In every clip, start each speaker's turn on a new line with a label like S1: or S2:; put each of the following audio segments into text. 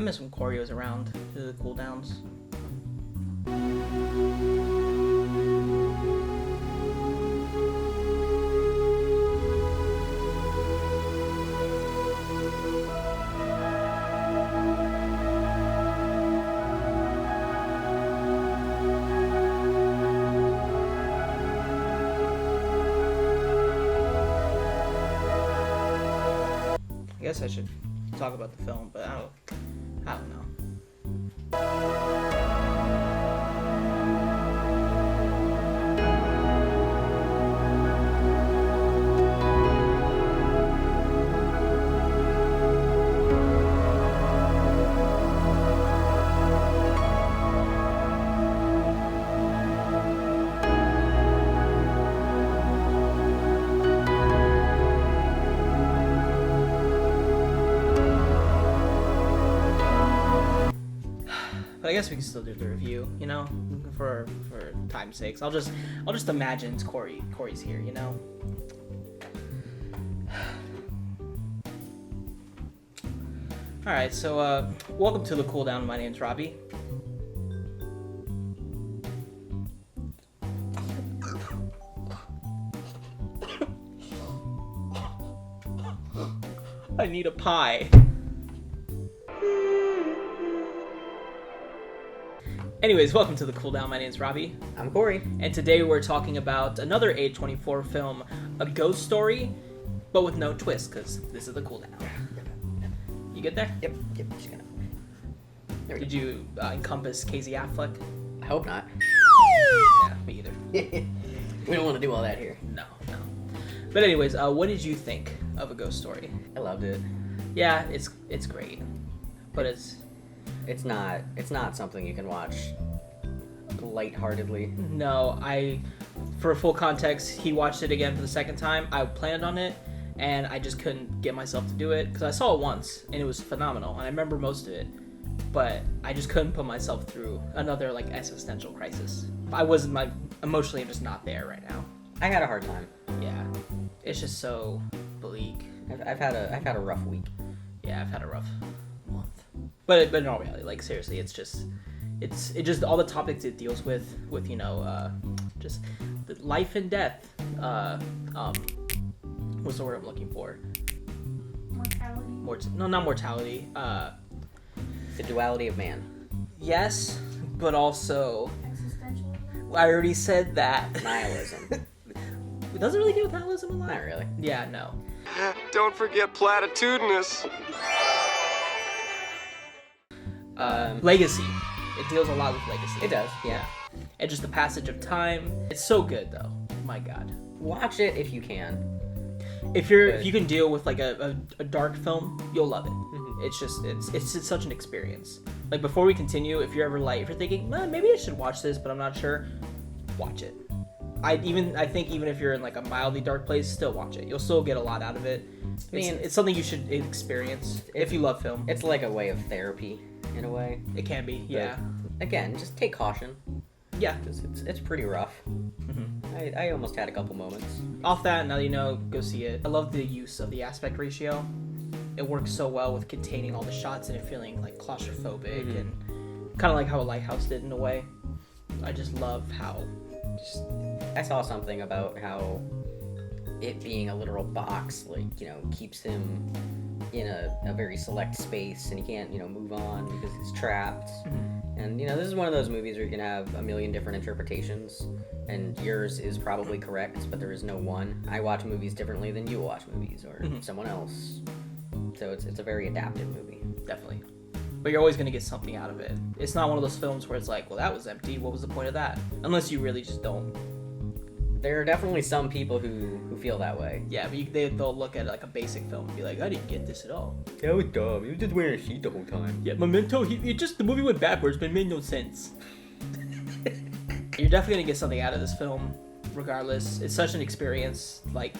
S1: miss when Corey was around to the cooldowns. I guess I should talk about the film, but I don't know. But I guess we can still do the review, you know, for time's sakes. I'll just imagine it's Corey's here, you know. All right, so welcome to the cooldown. My name's Robbie. I need a pie. Anyways, welcome to the cooldown. My name's Robbie.
S2: I'm Corey.
S1: And today we're talking about another A24 film, A Ghost Story, but with no twist, because this is the cooldown. You get there?
S2: Yep. Just gonna... There we
S1: Did you encompass Casey Affleck?
S2: go. I hope not.
S1: Yeah, me either.
S2: We don't want to do all that here.
S1: No. But anyways, what did you think of A Ghost Story?
S2: I loved it.
S1: Yeah, it's great, but
S2: It's not something you can watch lightheartedly.
S1: no. For full context, he watched it again for the second time. I planned on it, and I just couldn't get myself to do it because I saw it once and it was phenomenal, and I remember most of it, but I just couldn't put myself through another like existential crisis. I wasn't emotionally, I'm just not there right now.
S2: I had a hard time.
S1: Yeah, it's just so bleak.
S2: I've had a rough week.
S1: Yeah, I've had a rough month. But in all reality, like seriously, it's just all the topics it deals with you know, just the life and death. What's the word I'm looking for?
S3: Mortality.
S1: No, not mortality.
S2: The duality of man.
S1: Yes, but also
S3: Existentialism.
S1: I already said that.
S2: Nihilism.
S1: It doesn't really deal with nihilism a lot.
S2: Not really.
S1: Yeah, no.
S4: Don't forget platitudinous.
S1: Legacy. It deals a lot with legacy.
S2: It does, yeah.
S1: And just the passage of time. It's so good though. My God.
S2: Watch it if you can.
S1: If you can deal with like a dark film, you'll love it.
S2: Mhm.
S1: It's just it's such an experience. Like before we continue, if you're thinking, maybe I should watch this, but I'm not sure, watch it. I think even if you're in like a mildly dark place, still watch it. You'll still get a lot out of it. It's something you should experience if you love film.
S2: It's like a way of therapy, in a way.
S1: It can be, yeah.
S2: But again, just take caution.
S1: Yeah.
S2: Because it's pretty rough.
S1: Mm-hmm.
S2: I almost had a couple moments.
S1: Off that, now you know, go see it. I love the use of the aspect ratio. It works so well with containing all the shots and it feeling like claustrophobic and kind of like how a Lighthouse did in a way. I just love how
S2: I saw something about how it being a literal box, like, you know, keeps him in a very select space and he can't, you know, move on because he's trapped. And, you know, this is one of those movies where you can have a million different interpretations and yours is probably correct, but there is no one. I watch movies differently than you watch movies or someone else. So it's a very adaptive movie.
S1: definitely. But you're always going to get something out of it. It's not one of those films where it's like, well, that was empty. What was the point of that? Unless you really just don't.
S2: There are definitely some people who feel that way.
S1: Yeah, but they'll look at like a basic film and be like, I didn't get this at all.
S2: That was dumb. He was just wearing a sheet the whole time.
S1: Yeah, Memento, the movie went backwards, but it made no sense. You're definitely going to get something out of this film, regardless. It's such an experience. Like,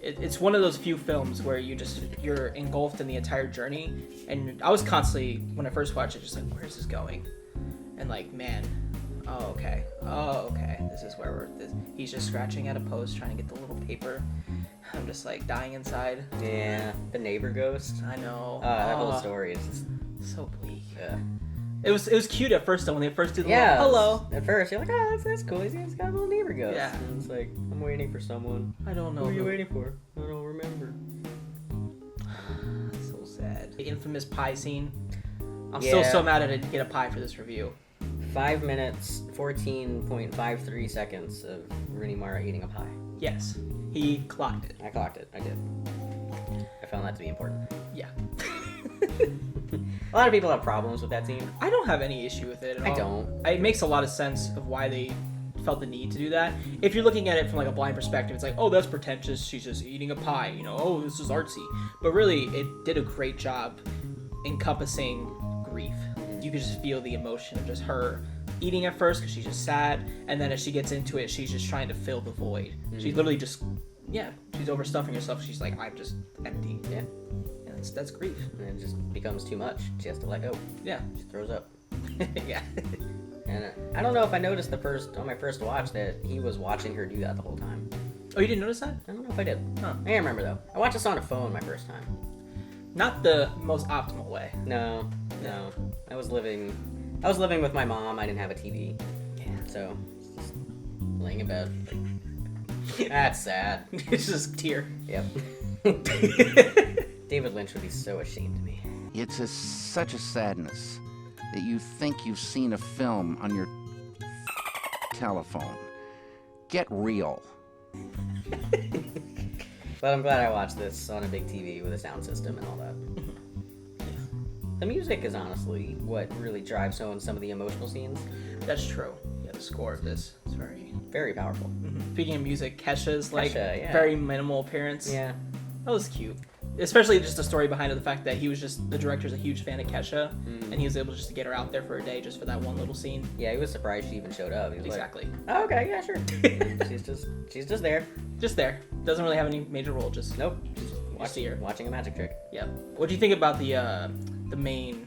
S1: it's one of those few films where you're engulfed in the entire journey. And I was constantly, when I first watched it, just like, where's this going? And like, man, oh, okay. This is where he's just scratching at a post, trying to get the little paper. I'm just like dying inside.
S2: Yeah, the neighbor ghost.
S1: I know.
S2: That whole story is just
S1: So bleak.
S2: Yeah.
S1: It was cute at first though when they first did the
S2: Yeah.
S1: hello.
S2: At first, you're like, oh, that's cool. He's got a little neighbor ghost.
S1: Yeah.
S2: And it's like, I'm waiting for someone.
S1: I don't know.
S2: Who are you
S1: who-
S2: waiting for? I don't remember.
S1: So sad. The infamous pie scene. I'm still so mad I didn't get a pie for this review.
S2: 5 minutes, 14.53 seconds of Rooney Mara eating a pie.
S1: Yes, he clocked it.
S2: I clocked it. I did. I found that to be important.
S1: Yeah.
S2: A lot of people have problems with that scene.
S1: I don't have any issue with it at all.
S2: I don't.
S1: It makes a lot of sense of why they felt the need to do that. If you're looking at it from like a blind perspective, it's like, oh, that's pretentious. She's just eating a pie. You know, oh, this is artsy. But really, it did a great job encompassing grief. You could just feel the emotion of just her eating at first because she's just sad, and then as she gets into it, she's just trying to fill the void. She's literally just, she's overstuffing herself. She's like, I'm just empty.
S2: Yeah.
S1: And that's grief.
S2: And it just becomes too much. She has to let go.
S1: Yeah.
S2: She throws up.
S1: Yeah.
S2: And I don't know if I noticed on my first watch that he was watching her do that the whole time.
S1: Oh, you didn't notice that?
S2: I don't know if I did.
S1: Huh.
S2: I can't remember though. I watched this on a phone my first time.
S1: Not the most optimal way.
S2: No. I was living with my mom. I didn't have a TV.
S1: Yeah.
S2: So, just laying in bed. That's sad.
S1: It's just tear.
S2: Yep. David Lynch would be so ashamed of me.
S3: It's such a sadness that you think you've seen a film on your telephone. Get real.
S2: But I'm glad I watched this on a big TV with a sound system and all that. The music is honestly what really drives home some of the emotional scenes.
S1: That's true. Yeah, the score of this is
S2: Very powerful.
S1: Speaking of music, Kesha's like
S2: Kesha, yeah.
S1: very minimal appearance.
S2: Yeah.
S1: That was cute. Especially just the story behind it, the fact that he was just, the director's a huge fan of Kesha, and he was able just to get her out there for a day just for that one little scene.
S2: Yeah, he was surprised she even showed up. He was
S1: Exactly.
S2: like, oh, okay, yeah, sure. she's just there.
S1: Just there. Doesn't really have any major role, just
S2: Nope.
S1: see her.
S2: Watching a magic trick.
S1: Yep. What do you think about the main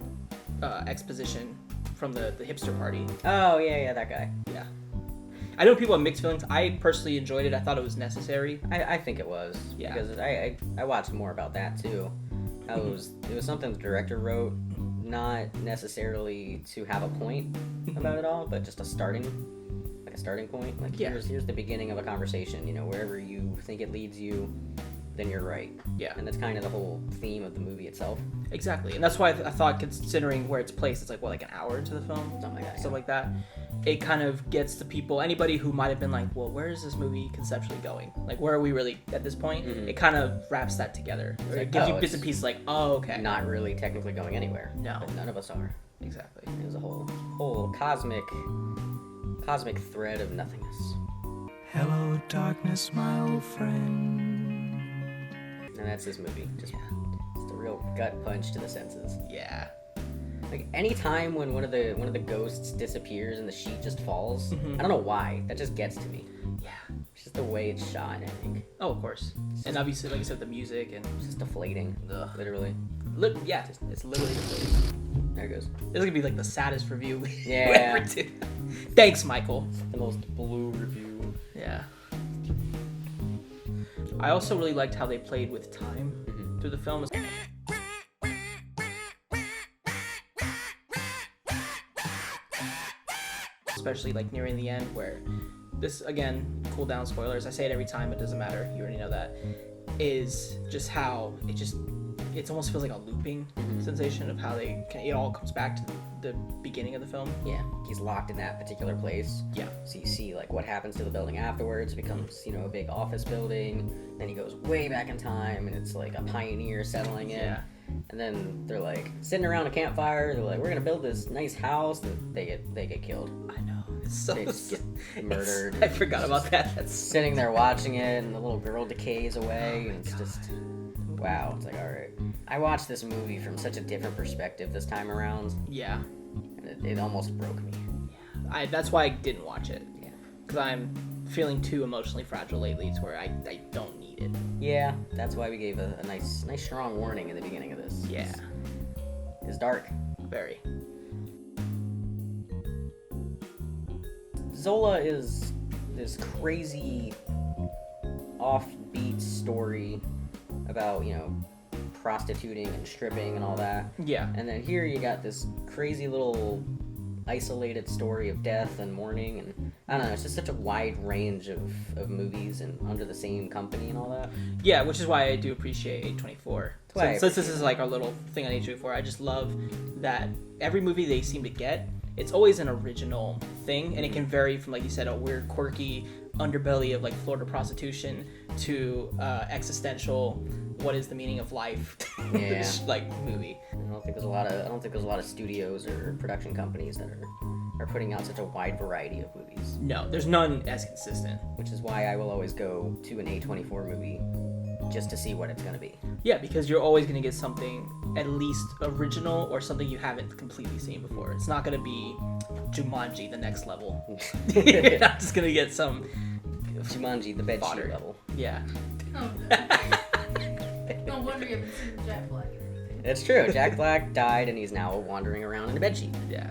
S1: exposition from the hipster party?
S2: Oh, yeah, that guy.
S1: Yeah. I know people have mixed feelings. I personally enjoyed it. I thought it was necessary.
S2: I think it was.
S1: Yeah.
S2: Because I watched more about that too. It was something the director wrote, not necessarily to have a point about it all, but just a starting point. Like
S1: Yeah.
S2: here's the beginning of a conversation. You know, wherever you think it leads you, then you're right.
S1: Yeah.
S2: And that's kind of the whole theme of the movie itself.
S1: Exactly. And that's why I thought, considering where it's placed, it's like, what, like an hour into the film?
S2: Something like that,
S1: Stuff
S2: yeah.
S1: like that. It kind of gets to people, anybody who might have been like, well, where is this movie conceptually going? Like, where are we really at this point?
S2: Mhm.
S1: It kind of wraps that together. Or
S2: like,
S1: it gives
S2: oh,
S1: you bits and
S2: it's
S1: pieces like, oh, okay.
S2: Not really technically going anywhere.
S1: No.
S2: But none of us are.
S1: Exactly.
S2: It was a whole cosmic thread of nothingness.
S5: Hello, darkness, my old friend.
S2: And that's this movie. Just a real gut punch to the senses.
S1: Yeah.
S2: Like any time when one of the ghosts disappears and the sheet just falls, I don't know why. That just gets to me.
S1: Yeah.
S2: It's just the way it's shot, I think.
S1: Oh, of course. And obviously, like I said, the music and
S2: It's just deflating.
S1: Ugh.
S2: Literally.
S1: yeah, it's literally.
S2: There it goes.
S1: This is gonna be like the saddest review we
S2: Yeah.
S1: ever did. Thanks, Michael.
S2: The most blue review.
S1: Yeah. I also really liked how they played with time through the film. Especially like nearing the end where this, again, cool down spoilers. I say it every time, it doesn't matter. You already know that. Is just how it almost feels like a looping sensation of how it all comes back to the beginning of the film.
S2: Yeah. He's locked in that particular place.
S1: Yeah.
S2: So you see like what happens to the building afterwards. It becomes, a big office building. Then he goes way back in time and it's like a pioneer settling in.
S1: Yeah.
S2: And then they're like sitting around a campfire. They're like, we're gonna build this nice house. And they get killed.
S1: I know. It's so
S2: They just get murdered.
S1: I forgot about that. That's
S2: Sitting there watching it, and the little girl decays away, and it's just wow. It's like, all right. I watched this movie from such a different perspective this time around,
S1: yeah.
S2: and it almost broke me.
S1: That's why I didn't watch it.
S2: Yeah.
S1: Because I'm feeling too emotionally fragile lately to where I don't need it.
S2: Yeah, that's why we gave a nice strong warning in the beginning of this.
S1: Yeah.
S2: It's dark.
S1: Very.
S2: Zola is this crazy offbeat story about, prostituting and stripping and all that.
S1: Yeah.
S2: And then here you got this crazy little isolated story of death and mourning, and I don't know, it's just such a wide range of movies and under the same company and all that.
S1: Yeah, which is why I do appreciate A24.
S2: That's why I
S1: Since this is like our little thing on A24, I just love that every movie they seem to get, it's always an original thing, and it can vary from, like you said, a weird, quirky underbelly of like Florida prostitution to existential, what is the meaning of life,
S2: Yeah.
S1: like movie.
S2: I don't think there's a lot of studios or production companies that are putting out such a wide variety of movies.
S1: No, there's none as consistent.
S2: Which is why I will always go to an A24 movie just to see what it's gonna be.
S1: Yeah, because you're always going to get something at least original or something you haven't completely seen before. It's not going to be Jumanji, the next level. You're not just going to get some...
S2: Jumanji, the bedsheet
S1: Fodder.
S2: level.
S1: Yeah.
S6: Oh, no wonder you haven't seen Jack Black or anything.
S2: It's true. Jack Black died and he's now wandering around in a bedsheet.
S1: Yeah.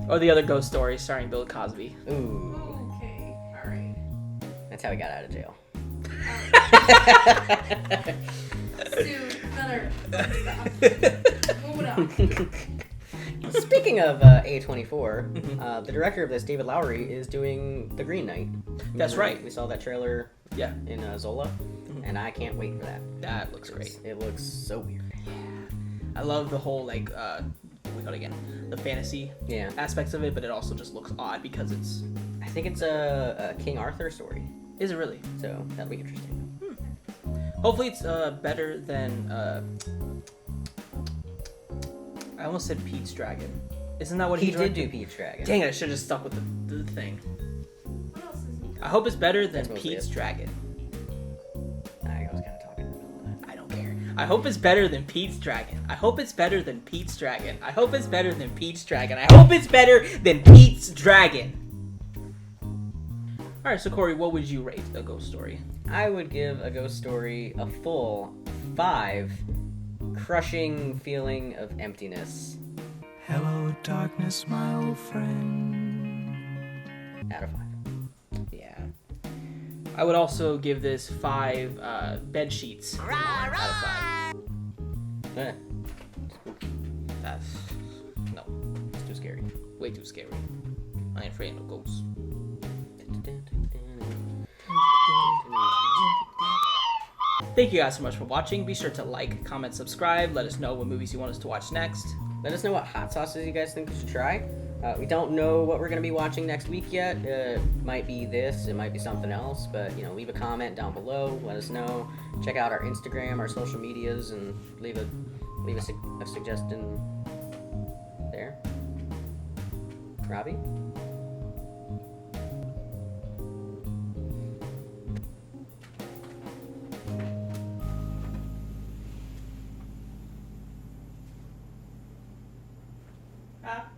S1: Or the other ghost story starring Bill Cosby.
S2: Ooh.
S6: Okay, alright.
S2: That's how he got out of jail.
S6: Dude, better. Stop. Moving on.
S2: Speaking of A24, the director of this, David Lowery, is doing The Green Knight.
S1: That's
S2: Remember
S1: right.
S2: We saw that trailer
S1: Yeah.
S2: in Zola, and I can't wait for that.
S1: That looks great.
S2: It looks so weird.
S1: I love the whole, like, we got again, the fantasy
S2: Yeah.
S1: aspects of it, but it also just looks odd because it's...
S2: I think it's a King Arthur story,
S1: Is it really?
S2: so that'll be interesting.
S1: Hopefully it's better than... I almost said Pete's Dragon. Isn't that what he
S2: He did
S1: directed?
S2: do Pete's Dragon.
S1: Dang it, I should have stuck with the thing.
S6: What else is he?
S1: I hope it's better than
S2: That's mostly
S1: Pete's
S2: it.
S1: Dragon.
S2: I was kind of talking in the middle of that.
S1: I don't care. I hope it's better than Pete's Dragon. I hope it's better than Pete's Dragon. I hope it's better than Pete's Dragon. I hope it's better than Pete's Dragon. Alright, so Corey, what would you rate A Ghost Story?
S2: I would give A Ghost Story a full 5. Crushing feeling of emptiness
S5: Hello, darkness, my old friend.
S2: out of 5.
S1: Yeah. I would also give this 5 bed sheets out of 5.
S2: Eh,
S1: That's... No.
S2: it's too scary.
S1: Way too scary. I ain't afraid of no ghosts. Thank you guys so much for watching. Be sure to like, comment, subscribe. Let us know what movies you want us to watch next.
S2: Let us know what hot sauces you guys think we should try. We don't know what we're going to be watching next week yet. It might be this, it might be something else, but, you know, leave a comment down below. Let us know. Check out our Instagram, our social medias, and leave a suggestion there. Robbie?
S1: Ah.